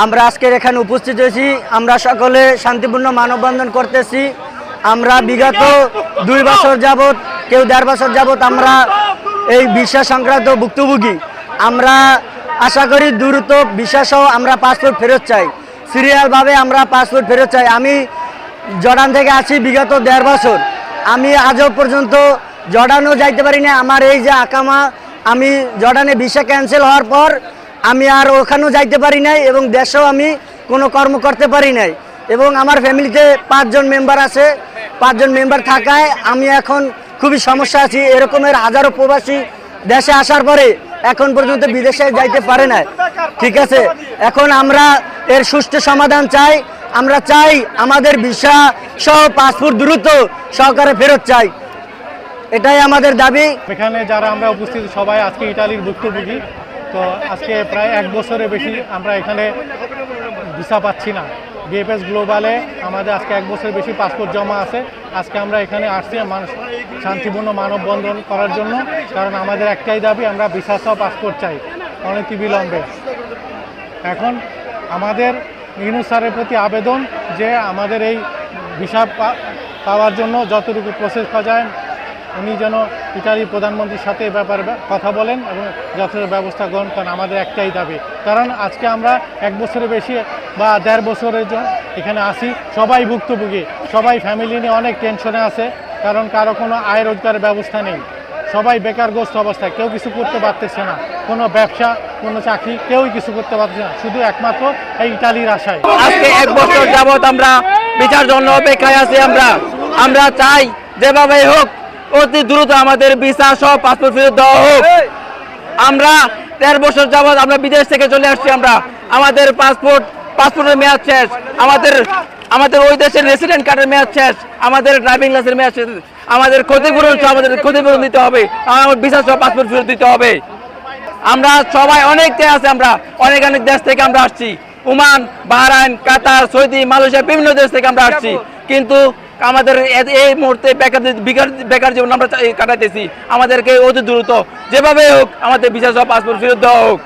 আমরা আজকে এখানে উপস্থিত হয়েছি। আমরা সকলে শান্তিপূর্ণ মানববন্ধন করতেছি। আমরা বিগত 2 বছর যাবত, কেউ 1.5 বছর যাবত আমরা এই ভিসা সংক্রান্ত ভুক্তভোগী। আমরা আশা করি দ্রুত ভিসা সহ আমরা পাসপোর্ট ফেরত চাই, সিরিয়ালভাবে আমরা পাসপোর্ট ফেরত চাই। আমি জর্ডান থেকে আছি বিগত 1.5 বছর। আমি আজও পর্যন্ত জর্ডানও যাইতে পারি না। আমার এই যে আকামা, আমি জর্ডানে ভিসা ক্যান্সেল হওয়ার পর আমি আর ওখানেও যাইতে পারি নাই এবং দেশেও আমি কোনো কর্ম করতে পারি নাই। এবং আমার ফ্যামিলিতে 5 জন মেম্বার আছে। 5 জন মেম্বার থাকায় আমি এখন খুবই সমস্যা আছি। এরকমের হাজারো প্রবাসী দেশে আসার পরে এখন পর্যন্ত বিদেশে যাইতে পারে না। ঠিক আছে, এখন আমরা এর সুষ্ঠু সমাধান চাই। আমরা চাই আমাদের ভিসা সহ পাসপোর্ট দ্রুত সহকারে ফেরত চাই, এটাই আমাদের দাবি। এখানে যারা আমরা উপস্থিত সবাই আজকে ইটালির ভুক্তভোগী। তো আজকে প্রায় 1 বছরের বেশি আমরা এখানে ভিসা পাচ্ছি না। বিএফএস গ্লোবালে আমাদের আজকে 1 বছরের বেশি পাসপোর্ট জমা আছে। আজকে আমরা এখানে আসছি শান্তিপূর্ণ মানববন্ধন করার জন্য, কারণ আমাদের একটাই দাবি, আমরা ভিসা সহ পাসপোর্ট চাই অনতিবিলম্বে। এখন আমাদের ইউনূস স্যারের প্রতি আবেদন যে আমাদের এই ভিসা পাওয়ার জন্য যতটুকু প্রসেস করা যায় উনি যেন ইটালির প্রধানমন্ত্রীর সাথে এ ব্যাপারে কথা বলেন এবং যথাযথ ব্যবস্থা গ্রহণ করেন। আমাদের একটাই দাবি, কারণ আজকে আমরা 1 বছরের বেশি বা 1.5 বছরের জন্য এখানে আসি। সবাই ভুক্তভোগী, সবাই ফ্যামিলি নিয়ে অনেক টেনশনে আছে, কারণ কারো কোনো আয় রোজগারের ব্যবস্থা নেই। সবাই বেকারগ্রস্ত অবস্থায়, কেউ কিছু করতে পারতেছে না, কোনো ব্যবসা, কোনো চাকরি, কেউই কিছু করতে পারতেছে না, শুধু একমাত্র এই ইটালির আশায়। আজকে 1 বছর যাবত আমরা বিচার জন্য অপেক্ষায় আছি। আমরা চাই যেভাবে হোক অতি দ্রুত আমাদের ভিসা সহ পাসপোর্ট ফেরত দেওয়া হোক। আমরা 13 বছর যাবত আমরা বিদেশ থেকে চলে আসছি। আমাদের পাসপোর্টের মেয়াদ শেষ, আমাদের ওই দেশের রেসিডেন্ট কার্ডের মেয়াদ শেষ, আমাদের ড্রাইভিং লাইসেন্সের মেয়াদ শেষ। আমাদের ক্ষতিপূরণ দিতে হবে, আমার ভিসা সহ পাসপোর্ট ফেরত দিতে হবে। আমরা সবাই অনেক আছে, আমরা অনেক দেশ থেকে আমরা আসছি। ওমান, বাহরাইন, কাতার, সৌদি, মালয়েশিয়া, বিভিন্ন দেশ থেকে আমরা আসছি। কিন্তু আমাদের এই মুহূর্তে বেকার জীবন আমরা কাটাইতেছি। আমাদেরকে অতি দ্রুত যেভাবে হোক আমাদের ভিসা সহ পাসপোর্ট ফেরত দেওয়া হোক।